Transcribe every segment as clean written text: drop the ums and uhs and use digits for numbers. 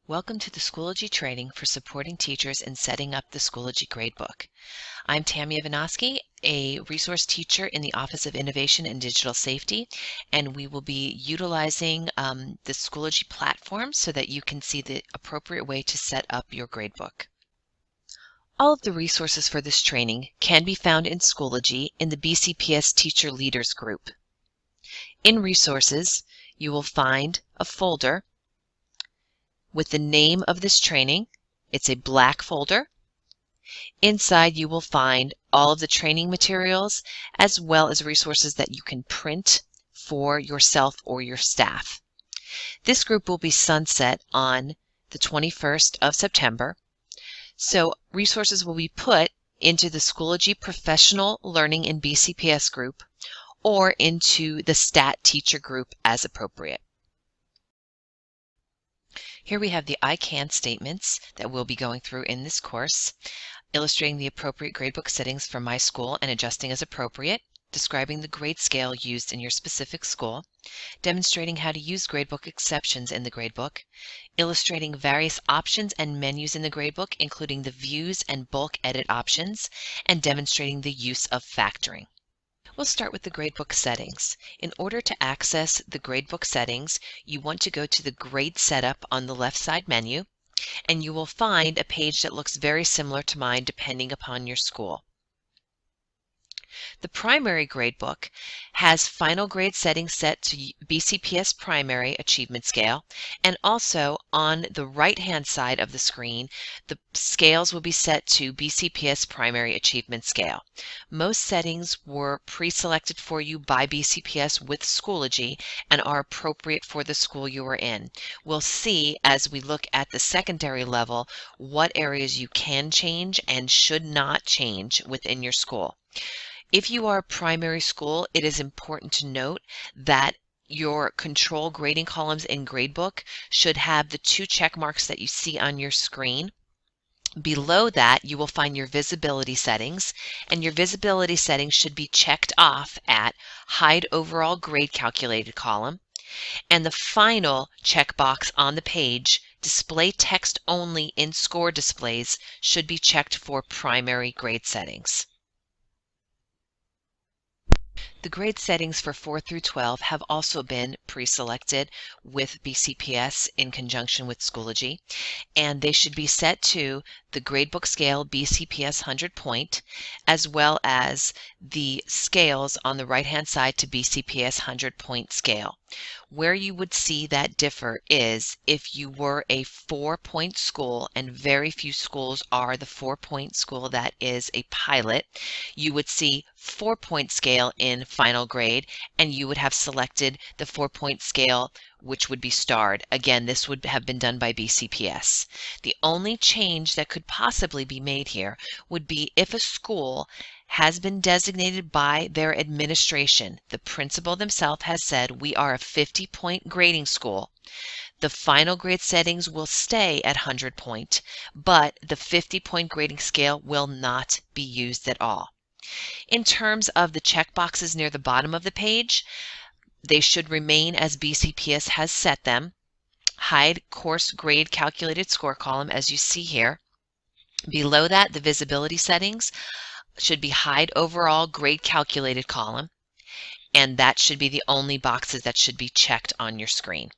Welcome to the Schoology training for supporting teachers in setting up the Schoology Gradebook. I'm Tammy Ivanovsky, a resource teacher in the Office of Innovation and Digital Safety, and we will be utilizing the Schoology platform so that you can see the appropriate way to set up your gradebook. All of the resources for this training can be found in Schoology in the BCPS Teacher Leaders group. In Resources, you will find a folder with the name of this training. It's a black folder. Inside you will find all of the training materials as well as resources that you can print for yourself or your staff. This group will be sunset on the 21st of September. So resources will be put into the Schoology Professional Learning in BCPS group or into the STAT teacher group as appropriate. Here we have the I can statements that we'll be going through in this course, illustrating the appropriate gradebook settings for my school and adjusting as appropriate, describing the grade scale used in your specific school, demonstrating how to use gradebook exceptions in the gradebook, illustrating various options and menus in the gradebook, including the views and bulk edit options, and demonstrating the use of factoring. We'll start with the gradebook settings. In order to access the gradebook settings, you want to go to the Grade Setup on the left side menu, and you will find a page that looks very similar to mine depending upon your school. The primary gradebook has final grade settings set to BCPS Primary Achievement Scale, and also on the right-hand side of the screen, the scales will be set to BCPS Primary Achievement Scale. Most settings were pre-selected for you by BCPS with Schoology and are appropriate for the school you are in. We'll see as we look at the secondary level what areas you can change and should not change within your school. If you are a primary school, it is important to note that your control grading columns in Gradebook should have the two check marks that you see on your screen. Below that, you will find your visibility settings, and your visibility settings should be checked off at Hide Overall Grade Calculated column. And the final checkbox on the page, Display Text Only in Score Displays, should be checked for primary grade settings. The grade settings for 4 through 12 have also been pre-selected with BCPS in conjunction with Schoology, and they should be set to the Gradebook Scale BCPS 100 point, as well as the scales on the right-hand side to BCPS 100 point scale. Where you would see that differ is if you were a 4-point school, and very few schools are the 4-point school that is a pilot, you would see 4-point scale in final grade, and you would have selected the 4-point scale, which would be starred. Again, this would have been done by BCPS. The only change that could possibly be made here would be if a school has been designated by their administration. The principal themselves has said, we are a 50-point grading school. The final grade settings will stay at 100 point, but the 50-point grading scale will not be used at all. In terms of the checkboxes near the bottom of the page, they should remain as BCPS has set them. Hide Course Grade Calculated Score column, as you see here. Below that, the visibility settings should be Hide Overall Grade Calculated column, and that should be the only boxes that should be checked on your screen.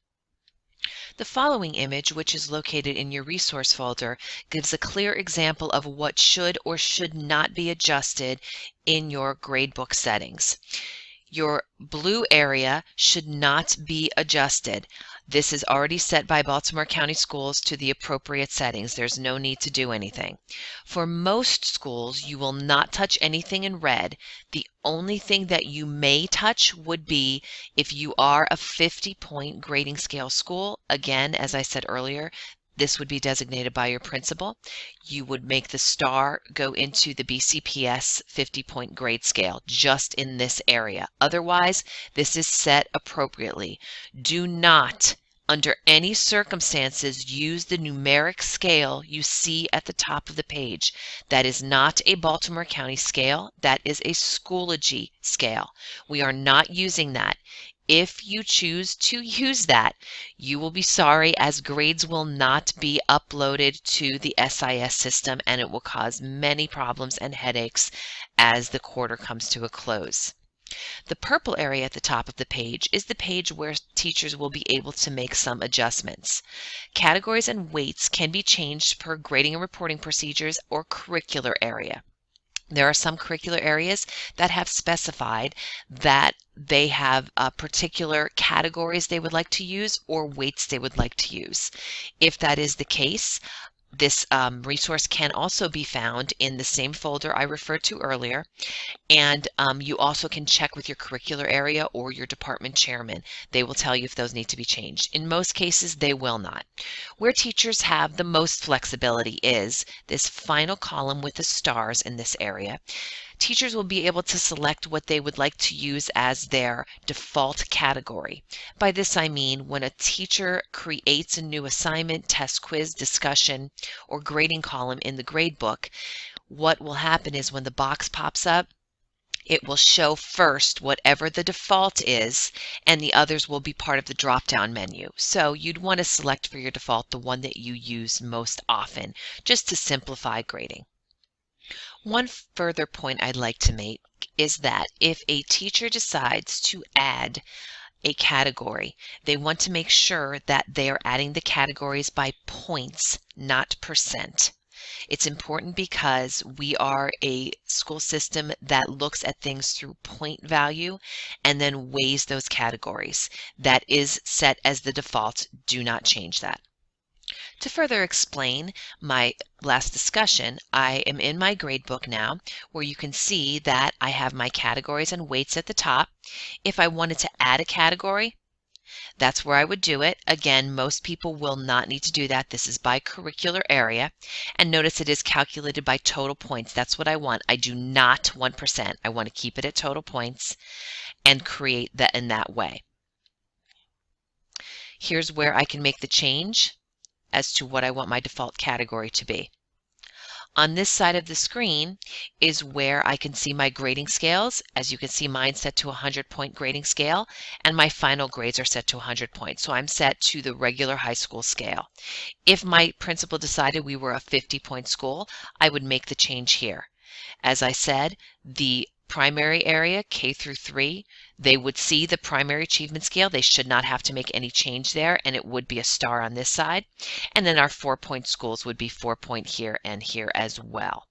The following image, which is located in your resource folder, gives a clear example of what should or should not be adjusted in your gradebook settings. Your blue area should not be adjusted. This is already set by Baltimore County Schools to the appropriate settings. There's no need to do anything. For most schools, you will not touch anything in red. The only thing that you may touch would be if you are a 50-point grading scale school. Again, as I said earlier, this would be designated by your principal. You would make the star go into the BCPS 50-point grade scale just in this area. Otherwise, this is set appropriately. Do not, under any circumstances, use the numeric scale you see at the top of the page. That is not a Baltimore County scale. That is a Schoology scale. We are not using that. If you choose to use that, you will be sorry, as grades will not be uploaded to the SIS system, and it will cause many problems and headaches as the quarter comes to a close. The purple area at the top of the page is the page where teachers will be able to make some adjustments. Categories and weights can be changed per grading and reporting procedures or curricular area. There are some curricular areas that have specified that they have particular categories they would like to use or weights they would like to use. If that is the case, this resource can also be found in the same folder I referred to earlier. And you also can check with your curricular area or your department chairman. They will tell you if those need to be changed. In most cases, they will not. Where teachers have the most flexibility is this final column with the stars in this area. Teachers will be able to select what they would like to use as their default category. By this I mean when a teacher creates a new assignment, test, quiz, discussion, or grading column in the gradebook, what will happen is when the box pops up, it will show first whatever the default is, and the others will be part of the drop-down menu. So you'd want to select for your default the one that you use most often, just to simplify grading. One further point I'd like to make is that if a teacher decides to add a category, they want to make sure that they are adding the categories by points, not percent. It's important because we are a school system that looks at things through point value and then weighs those categories. That is set as the default. Do not change that. To further explain my last discussion, I am in my gradebook now, where you can see that I have my categories and weights at the top. If I wanted to add a category, that's where I would do it. Again, most people will not need to do that. This is by curricular area. And notice it is calculated by total points. That's what I want. I do not want percent. I want to keep it at total points and create that in that way. Here's where I can make the change as to what I want my default category to be. On this side of the screen is where I can see my grading scales. As you can see, mine's set to a 100-point grading scale, and my final grades are set to 100 points. So I'm set to the regular high school scale. If my principal decided we were a 50-point school, I would make the change here. As I said, the primary area, K through 3, they would see the primary achievement scale. They should not have to make any change there, and it would be a star on this side. And then our 4-point schools would be 4-point here and here as well.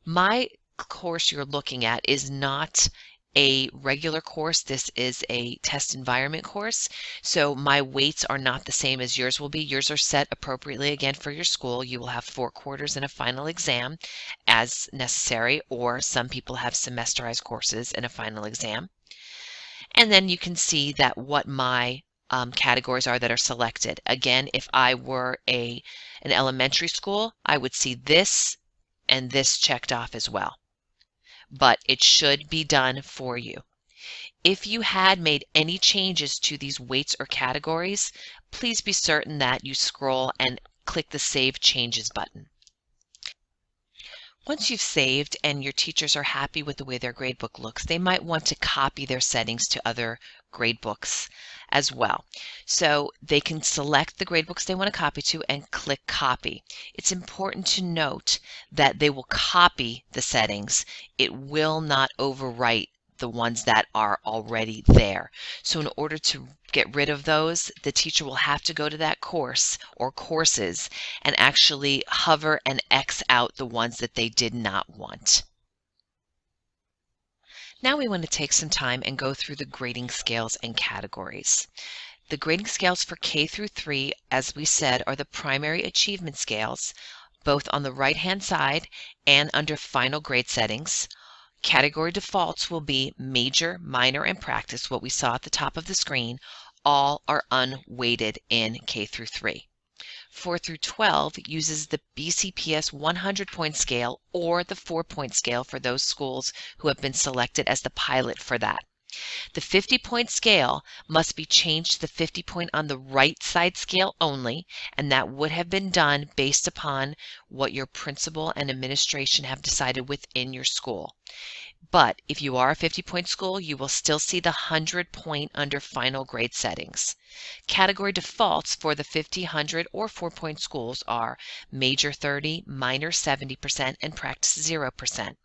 My course you're looking at is not a regular course. This is a test environment course, so my weights are not the same as yours will be. Yours are set appropriately again for your school. You will have 4 quarters and a final exam as necessary, or some people have semesterized courses and a final exam. And then you can see that what my categories are that are selected. Again, if I were an elementary school, I would see this and this checked off as well. But it should be done for you. If you had made any changes to these weights or categories, please be certain that you scroll and click the Save Changes button. Once you've saved and your teachers are happy with the way their gradebook looks, they might want to copy their settings to other gradebooks as well. So they can select the gradebooks they want to copy to and click Copy. It's important to note that they will copy the settings. It will not overwrite the ones that are already there. So in order to get rid of those, the teacher will have to go to that course or courses and actually hover and X out the ones that they did not want. Now we want to take some time and go through the grading scales and categories. The grading scales for K through 3, as we said, are the primary achievement scales, both on the right-hand side and under final grade settings. Category defaults will be major, minor, and practice, what we saw at the top of the screen. All are unweighted in K through 3. 4 through 12 uses the BCPS 100-point scale or the 4-point scale for those schools who have been selected as the pilot for that. The 50-point scale must be changed to the 50-point on the right side scale only, and that would have been done based upon what your principal and administration have decided within your school. But if you are a 50-point school, you will still see the 100-point under final grade settings. Category defaults for the 50, 100, or 4-point schools are major 30, minor 70%, and practice 0%.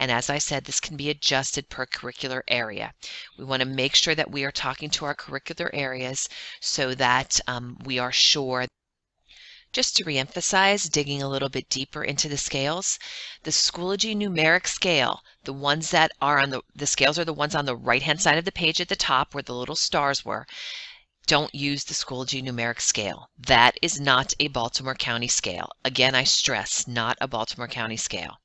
And as I said, this can be adjusted per curricular area. We want to make sure that we are talking to our curricular areas so that we are sure. Just to reemphasize, digging a little bit deeper into the scales, the Schoology Numeric Scale, the ones that are on the scales are the ones on the right-hand side of the page at the top where the little stars were. Don't use the Schoology Numeric Scale. That is not a Baltimore County scale. Again, I stress, not a Baltimore County scale.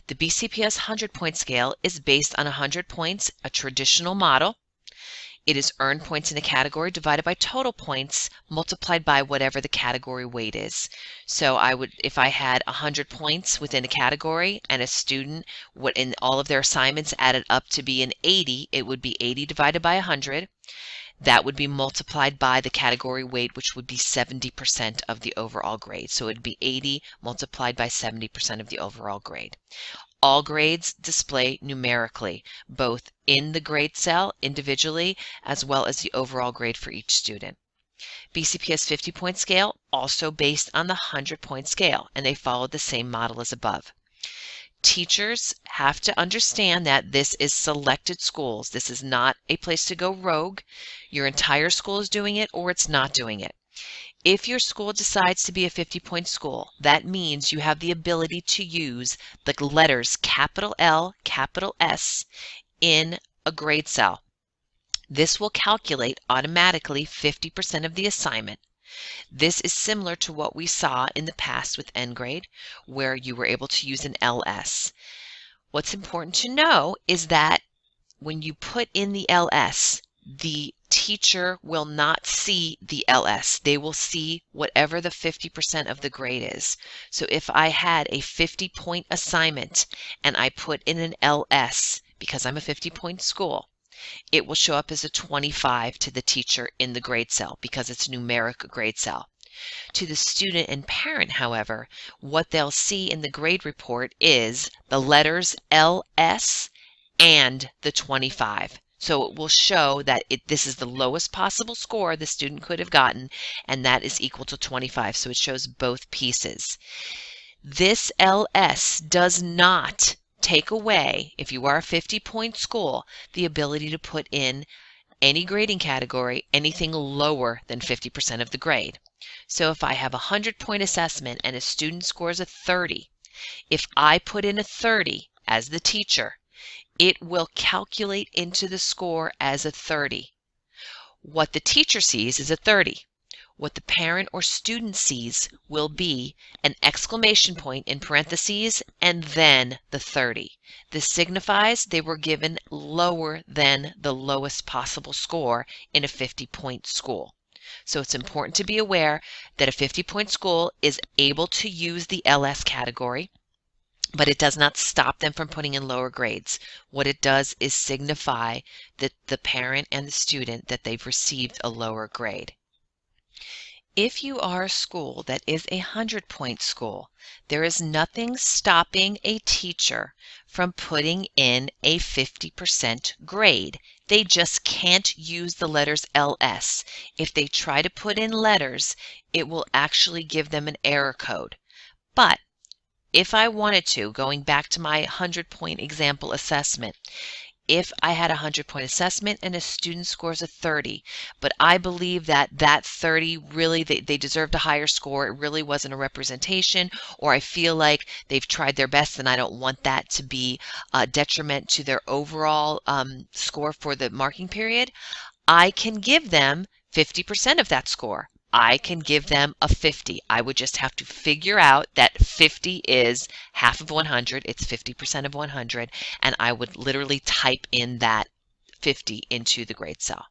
The BCPS 100-point scale is based on 100 points, a traditional model. It is earned points in a category divided by total points multiplied by whatever the category weight is. So if I had 100 points within a category and a student, what in all of their assignments added up to be an 80, it would be 80 divided by 100. That would be multiplied by the category weight, which would be 70% of the overall grade. So it would be 80 multiplied by 70% of the overall grade. All grades display numerically, both in the grade cell individually, as well as the overall grade for each student. BCPS 50-point scale, also based on the 100-point scale, and they follow the same model as above. Teachers have to understand that this is selected schools. This is not a place to go rogue. Your entire school is doing it or it's not doing it. If your school decides to be a 50-point school, that means you have the ability to use the letters capital L, capital S in a grade cell. This will calculate automatically 50% of the assignment. This is similar to what we saw in the past with N grade, where you were able to use an LS. What's important to know is that when you put in the LS, the teacher will not see the LS. They will see whatever the 50% of the grade is. So if I had a 50-point assignment and I put in an LS, because I'm a 50-point school, it will show up as a 25 to the teacher in the grade cell because it's numeric grade cell. To the student and parent, however, what they'll see in the grade report is the letters LS and the 25. So it will show that this is the lowest possible score the student could have gotten, and that is equal to 25. So it shows both pieces. This LS does not take away, if you are a 50-point school, the ability to put in any grading category, anything lower than 50% of the grade. So if I have a 100-point assessment and a student scores a 30, if I put in a 30 as the teacher, it will calculate into the score as a 30. What the teacher sees is a 30. What the parent or student sees will be an exclamation point in parentheses and then the 30. This signifies they were given lower than the lowest possible score in a 50-point school. So it's important to be aware that a 50-point school is able to use the LS category, but it does not stop them from putting in lower grades. What it does is signify that the parent and the student that they've received a lower grade. If you are a school that is a 100-point school, there is nothing stopping a teacher from putting in a 50% grade. They just can't use the letters LS. If they try to put in letters, it will actually give them an error code. But if I wanted to, going back to my 100-point example assessment, if I had a 100-point assessment and a student scores a 30, but I believe that that 30 really, they deserved a higher score, it really wasn't a representation, or I feel like they've tried their best and I don't want that to be a detriment to their overall score for the marking period, I can give them 50% of that score. I can give them a 50. I would just have to figure out that 50 is half of 100. It's 50% of 100. And I would literally type in that 50 into the grade cell.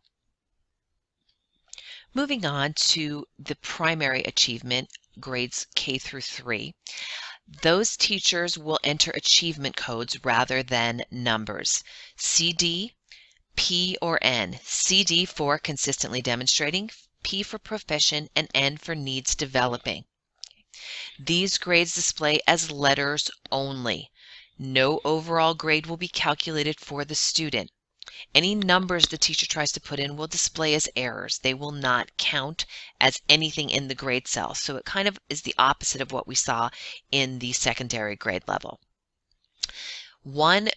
Moving on to the primary achievement, grades K through 3. Those teachers will enter achievement codes rather than numbers. CD, P, or N. CD for consistently demonstrating, P for proficient, and N for needs developing. These grades display as letters only. No overall grade will be calculated for the student. Any numbers the teacher tries to put in will display as errors. They will not count as anything in the grade cell. So it kind of is the opposite of what we saw in the secondary grade level. One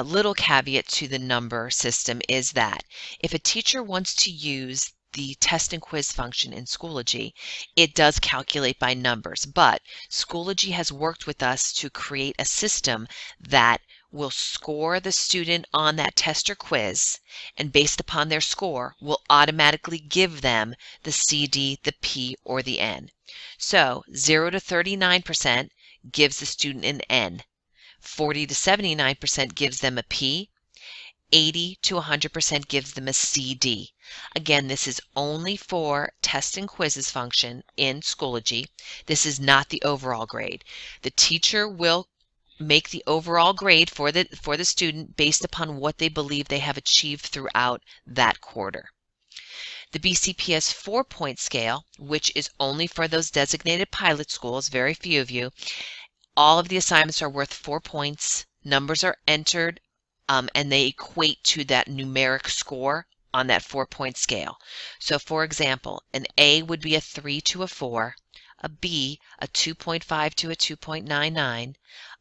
little caveat to the number system is that if a teacher wants to use the test and quiz function in Schoology, it does calculate by numbers, but Schoology has worked with us to create a system that will score the student on that test or quiz, and based upon their score, will automatically give them the CD, the P, or the N. So 0 to 39% gives the student an N. 40 to 79% gives them a P. 80 to 100% gives them a CD. Again, this is only for test and quizzes function in Schoology. This is not the overall grade. The teacher will make the overall grade for the student based upon what they believe they have achieved throughout that quarter. The BCPS 4-point scale, which is only for those designated pilot schools, very few of you, all of the assignments are worth 4 points. Numbers are entered, and they equate to that numeric score on that 4-point scale. So for example, an A would be a 3 to a 4, a B a 2.5 to a 2.99,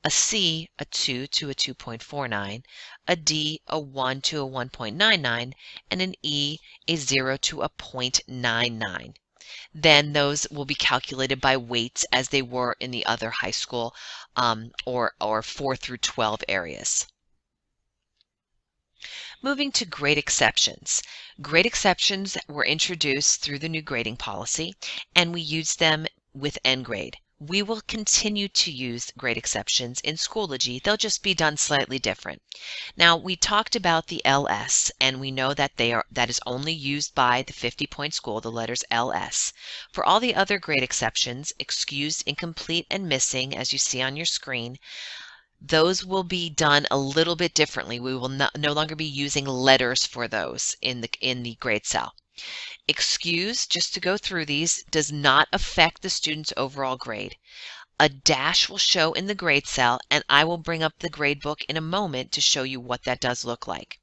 a C a 2 to a 2.49, a D a 1 to a 1.99, and an E a 0 to a 0.99. Then those will be calculated by weights as they were in the other high school or 4 through 12 areas. Moving to grade exceptions. Grade exceptions were introduced through the new grading policy, and we use them with NGrade. We will continue to use grade exceptions in Schoology. They'll just be done slightly different. Now, we talked about the LS, and we know that that is only used by the 50-point school, the letters LS. For all the other grade exceptions, excused, incomplete, and missing, as you see on your screen, those will be done a little bit differently. We will no longer be using letters for those in the grade cell. Excuse, just to go through these, does not affect the student's overall grade. A dash will show in the grade cell, and I will bring up the gradebook in a moment to show you what that does look like.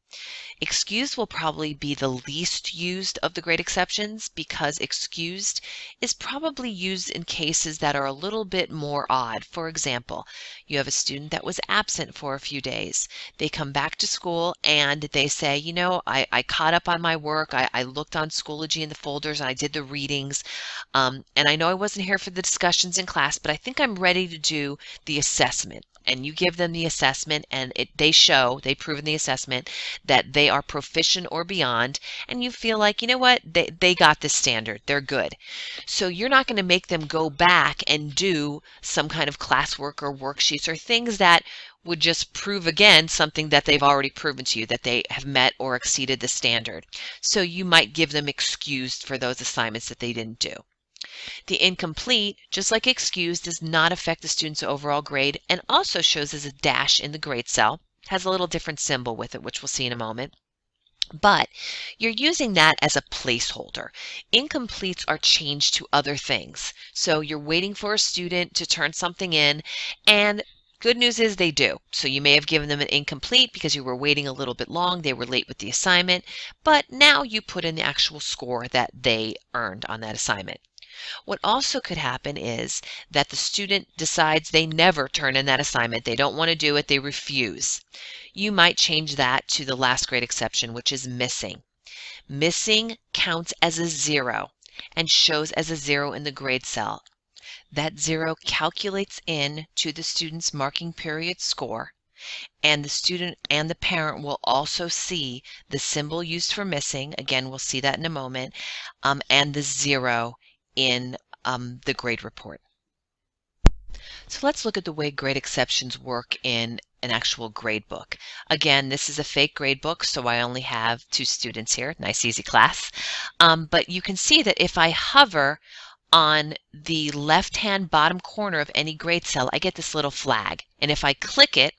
Excused will probably be the least used of the grade exceptions because excused is probably used in cases that are a little bit more odd. For example, you have a student that was absent for a few days. They come back to school and they say, you know, I caught up on my work. I looked on Schoology in the folders and I did the readings. And I know I wasn't here for the discussions in class, but I think I'm ready to do the assessment. And you give them the assessment, and they prove in the assessment that they are proficient or beyond, and you feel like, you know what, they got this standard, they're good. So you're not going to make them go back and do some kind of classwork or worksheets or things that would just prove again something that they've already proven to you, that they have met or exceeded the standard. So you might give them excused for those assignments that they didn't do. The incomplete, just like excused, does not affect the student's overall grade and also shows as a dash in the grade cell. Has a little different symbol with it, which we'll see in a moment. But you're using that as a placeholder. Incompletes are changed to other things. So you're waiting for a student to turn something in, and good news is they do. So you may have given them an incomplete because you were waiting a little bit long, they were late with the assignment, but now you put in the actual score that they earned on that assignment. What also could happen is that the student decides they never turn in that assignment. They don't want to do it. They refuse. You might change that to the last grade exception, which is missing. Missing counts as a 0 and shows as a 0 in the grade cell. That 0 calculates in to the student's marking period score, and the student and the parent will also see the symbol used for missing. Again, we'll see that in a moment, and the 0 in the grade report. So let's look at the way grade exceptions work in an actual gradebook. Again, this is a fake gradebook, so I only have 2 students here. Nice, easy class. But you can see that if I hover on the left-hand bottom corner of any grade cell, I get this little flag. And if I click it,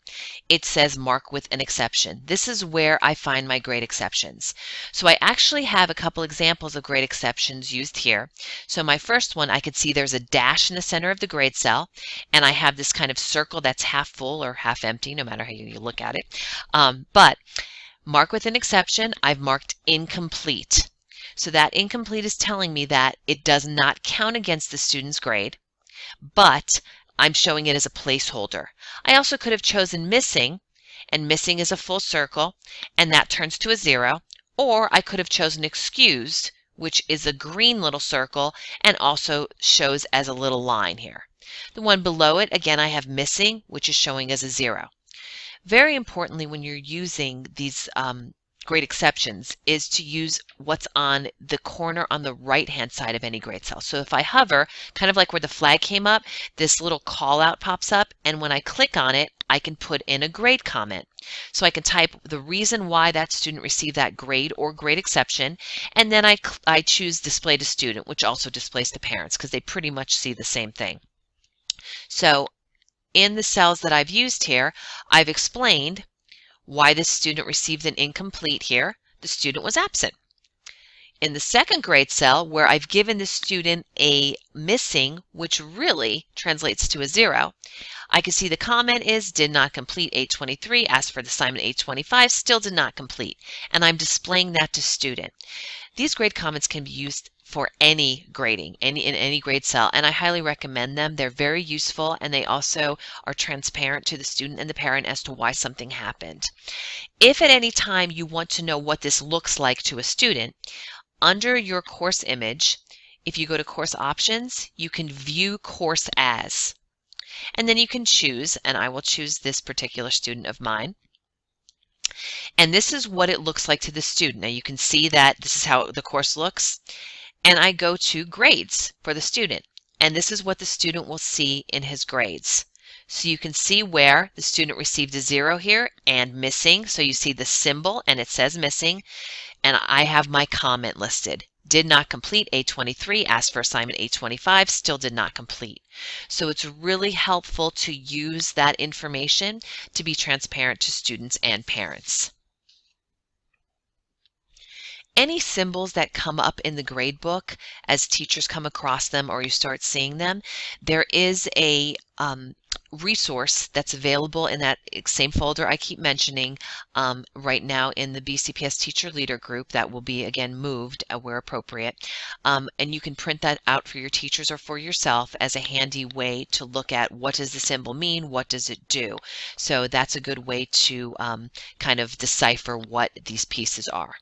it says mark with an exception. This is where I find my grade exceptions. So I actually have a couple examples of grade exceptions used here. So my first one, I could see there's a dash in the center of the grade cell, and I have this kind of circle that's half full or half empty, no matter how you look at it. But mark with an exception, I've marked incomplete. So that incomplete is telling me that it does not count against the student's grade, but I'm showing it as a placeholder. I also could have chosen missing, and missing is a full circle, and that turns to a 0, or I could have chosen excused, which is a green little circle and also shows as a little line here. The one below it, again, I have missing, which is showing as a 0. Very importantly, when you're using these grade exceptions is to use what's on the corner on the right-hand side of any grade cell. So if I hover, kind of like where the flag came up, this little call out pops up, and when I click on it, I can put in a grade comment. So I can type the reason why that student received that grade or grade exception, and then I choose display to student, which also displays to parents because they pretty much see the same thing. So in the cells that I've used here, I've explained why this student received an incomplete here. The student was absent. In the second grade cell, where I've given the student a missing, which really translates to a 0, I can see the comment is did not complete 823, asked for the assignment 825, still did not complete. And I'm displaying that to student. These grade comments can be used for any grading, in any grade cell, and I highly recommend them. They're very useful, and they also are transparent to the student and the parent as to why something happened. If at any time you want to know what this looks like to a student, under your course image, if you go to course options, you can view course as, and then you can choose, and I will choose this particular student of mine. And this is what it looks like to the student. Now you can see that this is how the course looks. And I go to grades for the student. And this is what the student will see in his grades. So you can see where the student received a 0 here and missing. So you see the symbol and it says missing. And I have my comment listed. Did not complete 823, asked for assignment 825, still did not complete. So it's really helpful to use that information to be transparent to students and parents. Any symbols that come up in the gradebook as teachers come across them or you start seeing them, there is a resource that's available in that same folder I keep mentioning right now in the BCPS Teacher Leader group that will be again moved where appropriate. And you can print that out for your teachers or for yourself as a handy way to look at what does the symbol mean, what does it do. So that's a good way to kind of decipher what these pieces are.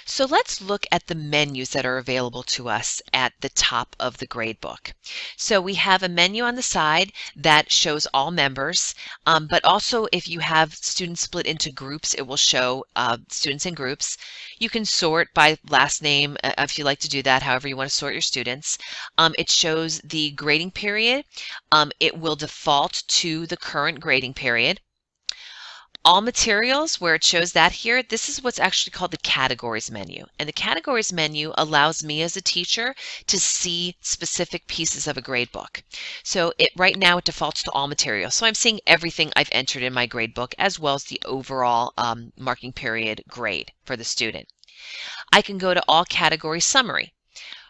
So let's look at the menus that are available to us at the top of the gradebook. So we have a menu on the side that shows all members, but also if you have students split into groups, it will show students in groups. You can sort by last name if you like to do that, however you want to sort your students. It shows the grading period. It will default to the current grading period. All materials, where it shows that here, this is what's actually called the categories menu. And the categories menu allows me as a teacher to see specific pieces of a gradebook. So right now it defaults to all materials. So I'm seeing everything I've entered in my gradebook as well as the overall marking period grade for the student. I can go to all category summary.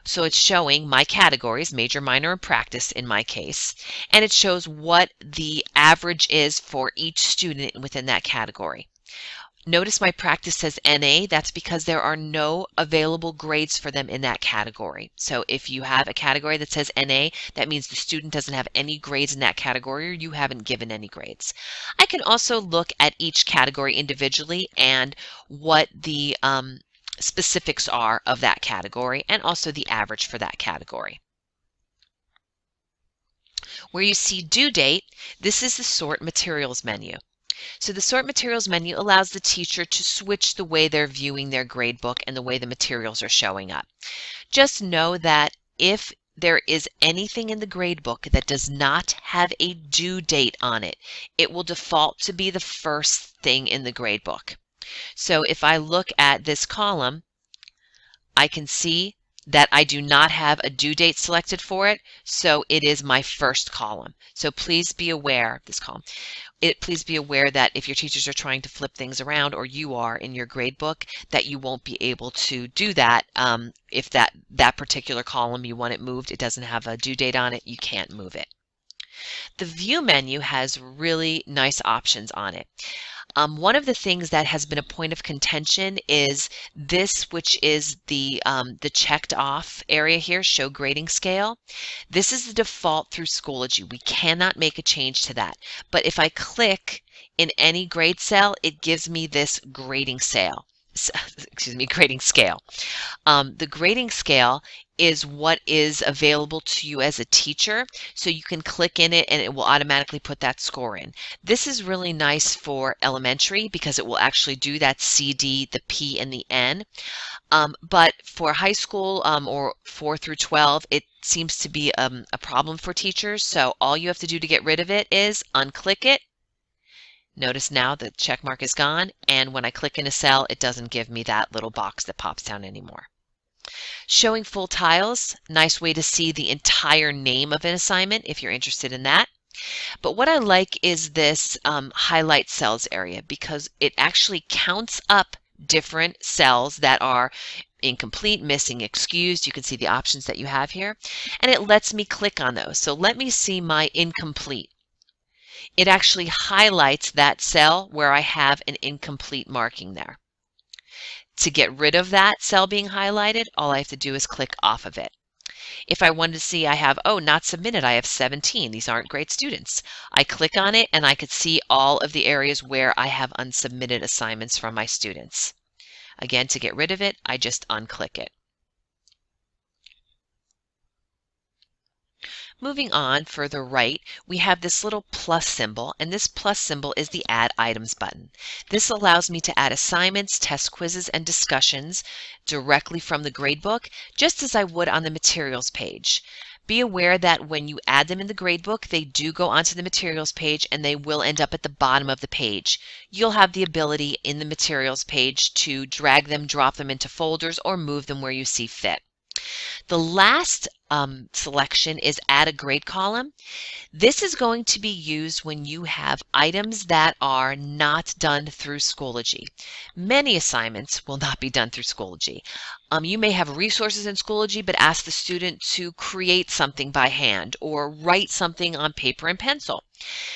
So it's showing my categories, major, minor, and practice in my case, and it shows what the average is for each student within that category. Notice my practice says NA. That's because there are no available grades for them in that category. So if you have a category that says NA, that means the student doesn't have any grades in that category or you haven't given any grades. I can also look at each category individually and what the specifics are of that category and also the average for that category. Where you see due date, this is the sort materials menu. So the sort materials menu allows the teacher to switch the way they're viewing their gradebook and the way the materials are showing up. Just know that if there is anything in the gradebook that does not have a due date on it, it will default to be the first thing in the gradebook. So if I look at this column, I can see that I do not have a due date selected for it, so it is my first column. So please be aware, this column, please be aware that if your teachers are trying to flip things around, or you are in your gradebook, that you won't be able to do that. If that particular column you want it moved, it doesn't have a due date on it, you can't move it. The View menu has really nice options on it. One of the things that has been a point of contention is this, which is the checked off area here, Show Grading Scale. This is the default through Schoology. We cannot make a change to that. But if I click in any grade cell, it gives me this grading scale. Grading scale. The grading scale is what is available to you as a teacher, so you can click in it and it will automatically put that score in. This is really nice for elementary because it will actually do that CD, the P, and the N. But for high school or 4 through 12, it seems to be a problem for teachers. So all you have to do to get rid of it is unclick it. Notice now the check mark is gone, and when I click in a cell, it doesn't give me that little box that pops down anymore. Showing full tiles, nice way to see the entire name of an assignment if you're interested in that. But what I like is this highlight cells area, because it actually counts up different cells that are incomplete, missing, excused. You can see the options that you have here, and it lets me click on those. So let me see my incomplete. It actually highlights that cell where I have an incomplete marking there. To get rid of that cell being highlighted, all I have to do is click off of it. If I wanted to see I have, oh, not submitted, I have 17. These aren't great students. I click on it and I could see all of the areas where I have unsubmitted assignments from my students. Again, to get rid of it, I just unclick it. Moving on further right, we have this little plus symbol, and this plus symbol is the Add Items button. This allows me to add assignments, test quizzes, and discussions directly from the gradebook, just as I would on the materials page. Be aware that when you add them in the gradebook, they do go onto the materials page and they will end up at the bottom of the page. You'll have the ability in the materials page to drag them, drop them into folders, or move them where you see fit. The last selection is Add a Grade column. This is going to be used when you have items that are not done through Schoology. Many assignments will not be done through Schoology. You may have resources in Schoology, but ask the student to create something by hand or write something on paper and pencil.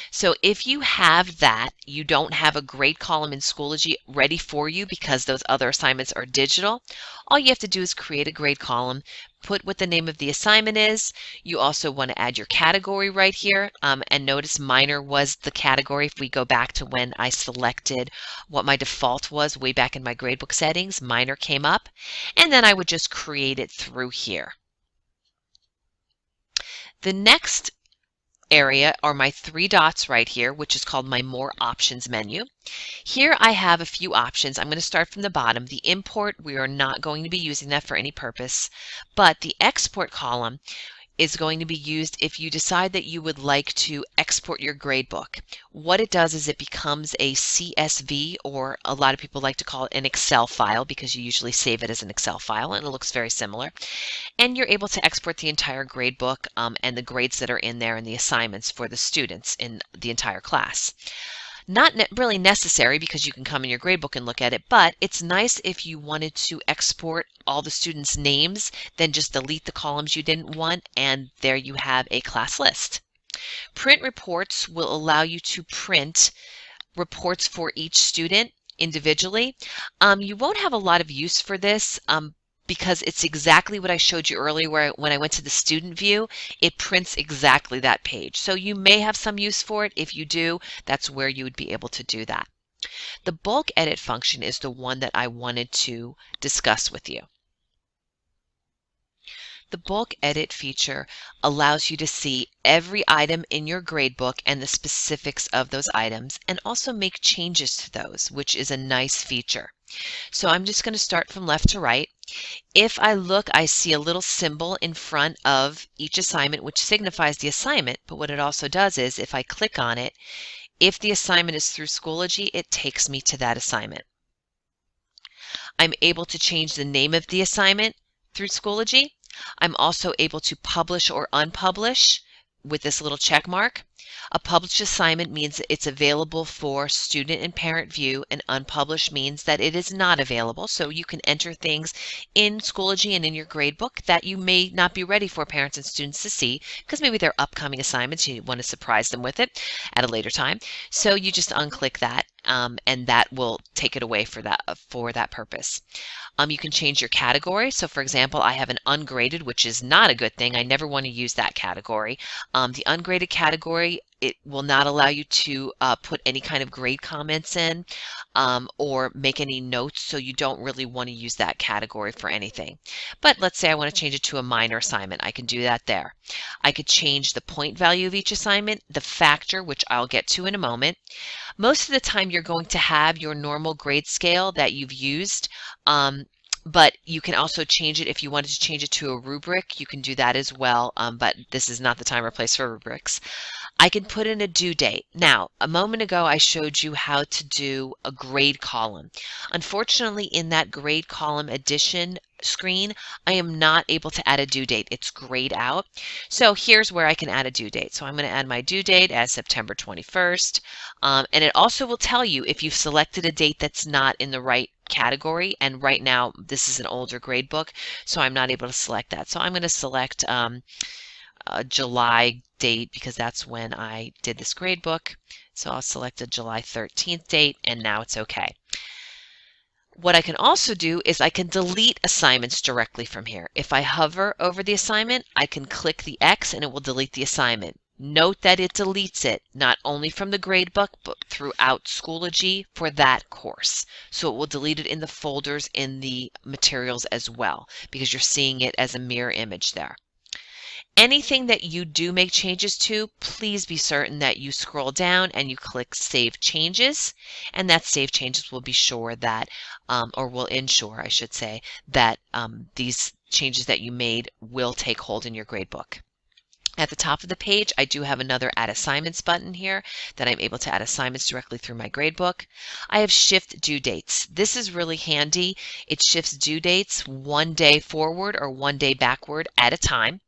So if you have that, you don't have a grade column in Schoology ready for you because those other assignments are digital, all you have to do is create a grade column, put what the name of the assignment is. You also want to add your category right here, and notice minor was the category. If we go back to when I selected what my default was way back in my gradebook settings, minor came up, and then I would just create it through here. The next area are my 3 dots right here, which is called my More Options menu. Here I have a few options. I'm going to start from the bottom. The import, we are not going to be using that for any purpose, but the export column is going to be used if you decide that you would like to export your gradebook. What it does is it becomes a CSV, or a lot of people like to call it an Excel file because you usually save it as an Excel file and it looks very similar. And you're able to export the entire gradebook and the grades that are in there and the assignments for the students in the entire class. Not really necessary because you can come in your gradebook and look at it, but it's nice if you wanted to export all the students' names, then just delete the columns you didn't want, and there you have a class list. Print reports will allow you to print reports for each student individually. You won't have a lot of use for this because it's exactly what I showed you earlier where when I went to the student view, it prints exactly that page. So you may have some use for it. If you do, that's where you would be able to do that. The bulk edit function is the one that I wanted to discuss with you. The bulk edit feature allows you to see every item in your gradebook and the specifics of those items, and also make changes to those, which is a nice feature. So I'm just going to start from left to right. If I look, I see a little symbol in front of each assignment which signifies the assignment, but what it also does is if I click on it, if the assignment is through Schoology, it takes me to that assignment. I'm able to change the name of the assignment through Schoology. I'm also able to publish or unpublish with this little check mark. A published assignment means it's available for student and parent view, and unpublished means that it is not available. So you can enter things in Schoology and in your gradebook that you may not be ready for parents and students to see because maybe they're upcoming assignments. You want to surprise them with it at a later time. So you just unclick that and that will take it away for that purpose. You can change your category. So for example, I have an ungraded, which is not a good thing. I never want to use that category. The ungraded category, it will not allow you to put any kind of grade comments in or make any notes, so you don't really want to use that category for anything. But let's say I want to change it to a minor assignment. I can do that there. I could change the point value of each assignment, the factor, which I'll get to in a moment. Most of the time you're going to have your normal grade scale that you've used, but you can also change it if you wanted to change it to a rubric. You can do that as well, but this is not the time or place for rubrics. I can put in a due date. Now, a moment ago I showed you how to do a grade column. Unfortunately, in that grade column addition screen, I am not able to add a due date. It's grayed out. So here's where I can add a due date. So I'm going to add my due date as September 21st. And it also will tell you if you've selected a date that's not in the right category. And right now, this is an older grade book, so I'm not able to select that. So I'm going to select a July date because that's when I did this grade book. So I'll select a July 13th date, and now it's okay. What I can also do is I can delete assignments directly from here. If I hover over the assignment, I can click the X and it will delete the assignment. Note that it deletes it not only from the gradebook but throughout Schoology for that course. So it will delete it in the folders in the materials as well because you're seeing it as a mirror image there. Anything that you do make changes to, please be certain that you scroll down and you click Save Changes, and that Save Changes will be sure that, or will ensure, I should say, that these changes that you made will take hold in your gradebook. At the top of the page, I do have another Add Assignments button here that I'm able to add assignments directly through my gradebook. I have Shift Due Dates. This is really handy. It shifts due dates 1 day forward or 1 day backward at a time.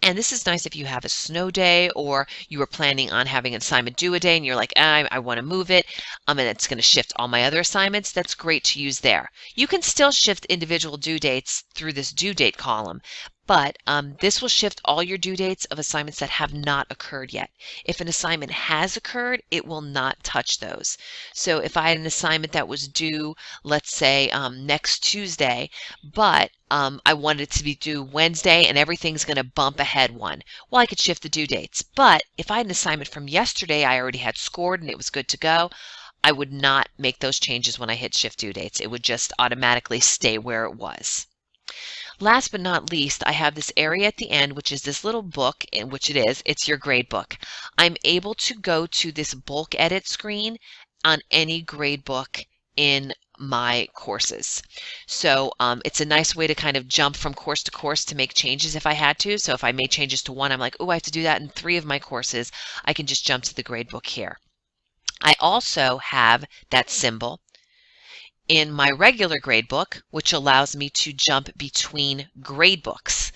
And this is nice if you have a snow day or you were planning on having an assignment due a day and you're like, I want to move it, and it's going to shift all my other assignments. That's great to use there. You can still shift individual due dates through this due date column, but this will shift all your due dates of assignments that have not occurred yet. If an assignment has occurred, it will not touch those. So if I had an assignment that was due, let's say next Tuesday, but I wanted it to be due Wednesday and everything's going to bump ahead one. Well, I could shift the due dates. But if I had an assignment from yesterday I already had scored and it was good to go, I would not make those changes when I hit shift due dates. It would just automatically stay where it was. Last but not least, I have this area at the end, which is this little book, in which it's your grade book. I'm able to go to this bulk edit screen on any grade book in my courses. So it's a nice way to kind of jump from course to course to make changes if I had to. So if I made changes to one, I'm like, oh, I have to do that in 3 of my courses. I can just jump to the gradebook here. I also have that symbol in my regular gradebook, which allows me to jump between gradebooks.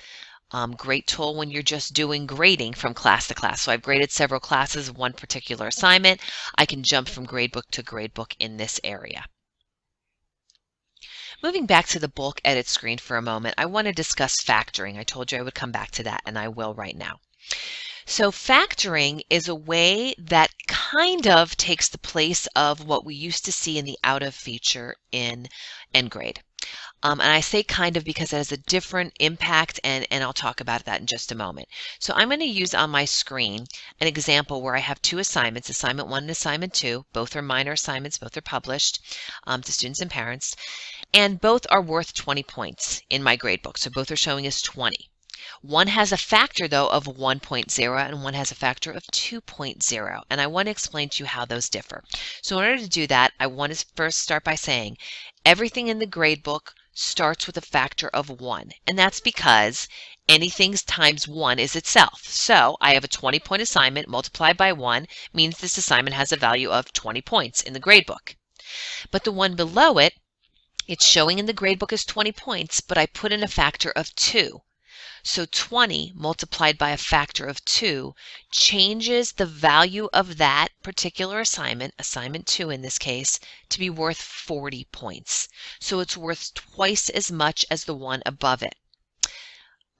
Great tool when you're just doing grading from class to class. So I've graded several classes of one particular assignment. I can jump from gradebook to gradebook in this area. Moving back to the bulk edit screen for a moment, I want to discuss factoring. I told you I would come back to that, and I will right now. So factoring is a way that kind of takes the place of what we used to see in the out of feature in nGrade. And I say kind of because it has a different impact, and I'll talk about that in just a moment. So I'm going to use on my screen an example where I have 2 assignments, Assignment 1 and Assignment 2. Both are minor assignments, both are published to students and parents, and both are worth 20 points in my gradebook. So both are showing as 20. One has a factor, though, of 1.0 and one has a factor of 2.0. And I want to explain to you how those differ. So in order to do that, I want to first start by saying everything in the gradebook starts with a factor of 1. And that's because anything times 1 is itself. So I have a 20-point assignment multiplied by 1 means this assignment has a value of 20 points in the gradebook. But the one below it It's showing in the gradebook as 20 points, but I put in a factor of 2. So 20 multiplied by a factor of 2 changes the value of that particular assignment, assignment 2 in this case, to be worth 40 points. So it's worth twice as much as the one above it.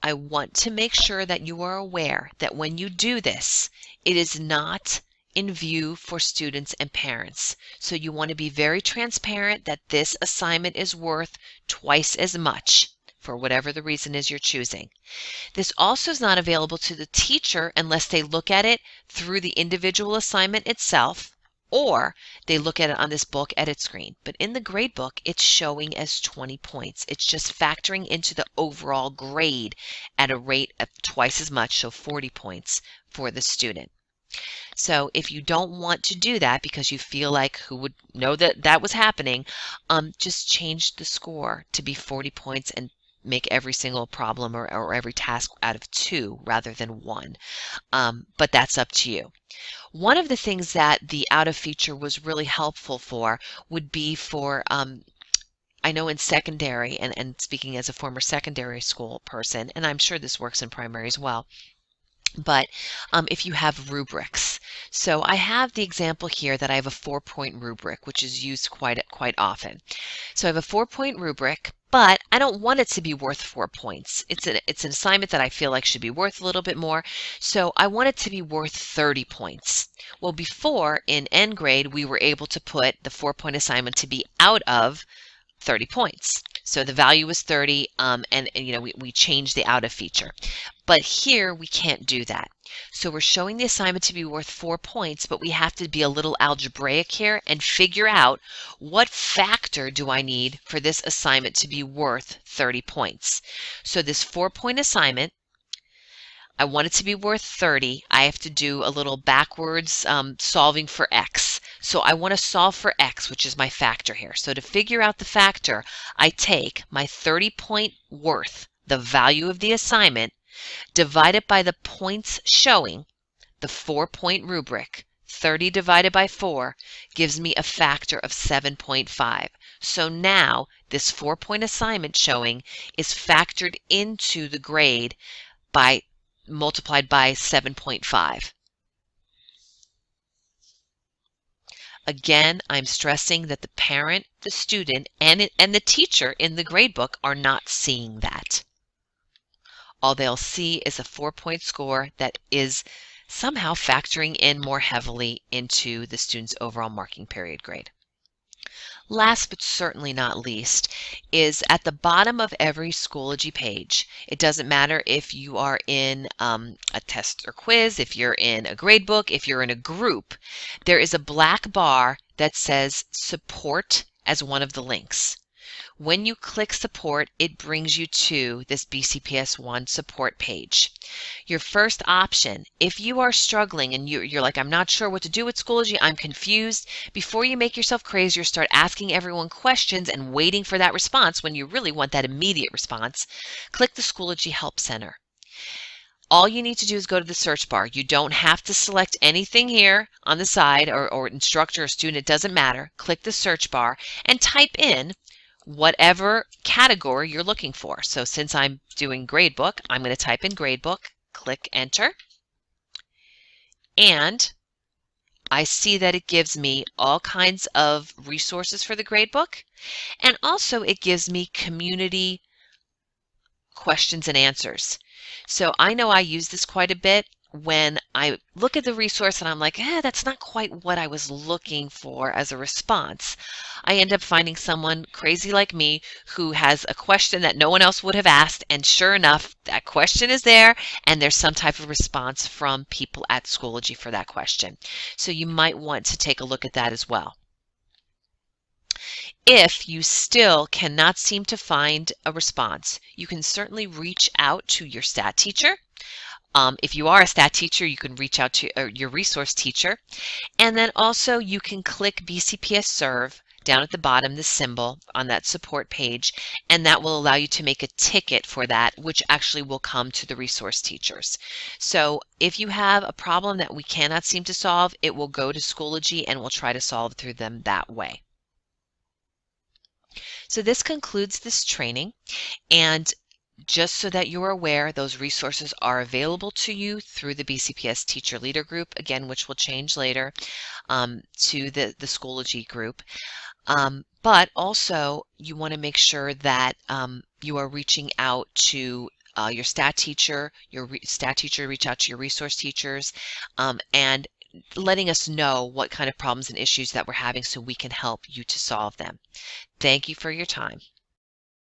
I want to make sure that you are aware that when you do this, it is not in view for students and parents. So you want to be very transparent that this assignment is worth twice as much for whatever the reason is you're choosing. This also is not available to the teacher unless they look at it through the individual assignment itself, or they look at it on this bulk edit screen. But in the gradebook, it's showing as 20 points. It's just factoring into the overall grade at a rate of twice as much, so 40 points for the student. So if you don't want to do that because you feel like who would know that that was happening, just change the score to be 40 points and make every single problem or every task out of 2 rather than 1. But that's up to you. One of the things that the out of feature was really helpful for would be for I know in secondary, and speaking as a former secondary school person, and I'm sure this works in primary as well, but if you have rubrics. So I have the example here that I have a 4-point rubric, which is used quite often. So I have a 4-point rubric, but I don't want it to be worth 4 points. It's an assignment that I feel like should be worth a little bit more, so I want it to be worth 30 points. Well, before in end grade, we were able to put the 4-point assignment to be out of 30 points. So the value was 30, and you know, we changed the out of feature. But here we can't do that. So we're showing the assignment to be worth 4 points, but we have to be a little algebraic here and figure out what factor do I need for this assignment to be worth 30 points. So this 4-point assignment, I want it to be worth 30. I have to do a little backwards solving for x. So I want to solve for x, which is my factor here. So to figure out the factor, I take my 30-point worth, the value of the assignment, divide it by the points showing, the 4-point rubric. 30 divided by 4 gives me a factor of 7.5. So now this 4-point assignment showing is factored into the grade by multiplied by 7.5. Again, I'm stressing that the parent, the student, and the teacher in the gradebook are not seeing that. All they'll see is a 4-point score that is somehow factoring in more heavily into the student's overall marking period grade. Last but certainly not least is at the bottom of every Schoology page. It doesn't matter if you are in a test or quiz, if you're in a gradebook, if you're in a group, there is a black bar that says support as one of the links. When you click support, it brings you to this BCPS 1 support page. Your first option, if you are struggling and you're like, I'm not sure what to do with Schoology, I'm confused, before you make yourself crazy or start asking everyone questions and waiting for that response when you really want that immediate response, click the Schoology Help Center. All you need to do is go to the search bar. You don't have to select anything here on the side or instructor or student, it doesn't matter. Click the search bar and type in whatever category you're looking for. So since I'm doing gradebook, I'm going to type in gradebook, click enter, and I see that it gives me all kinds of resources for the gradebook, and also it gives me community questions and answers. So I know I use this quite a bit when I look at the resource and I'm like, that's not quite what I was looking for as a response. I end up finding someone crazy like me who has a question that no one else would have asked, and sure enough, that question is there and there's some type of response from people at Schoology for that question. So you might want to take a look at that as well. If you still cannot seem to find a response, you can certainly reach out to your stat teacher. If you are a stat teacher, you can reach out to your resource teacher. And then also you can click BCPS Serve down at the bottom, the symbol on that support page, and that will allow you to make a ticket for that, which actually will come to the resource teachers. So if you have a problem that we cannot seem to solve, it will go to Schoology and we'll try to solve through them that way. So this concludes this training, and just so that you're aware, those resources are available to you through the BCPS Teacher Leader Group, again, which will change later to the Schoology group. But also, you want to make sure that you are reaching out to your stat teacher, stat teacher reach out to your resource teachers, and letting us know what kind of problems and issues that we're having so we can help you to solve them. Thank you for your time.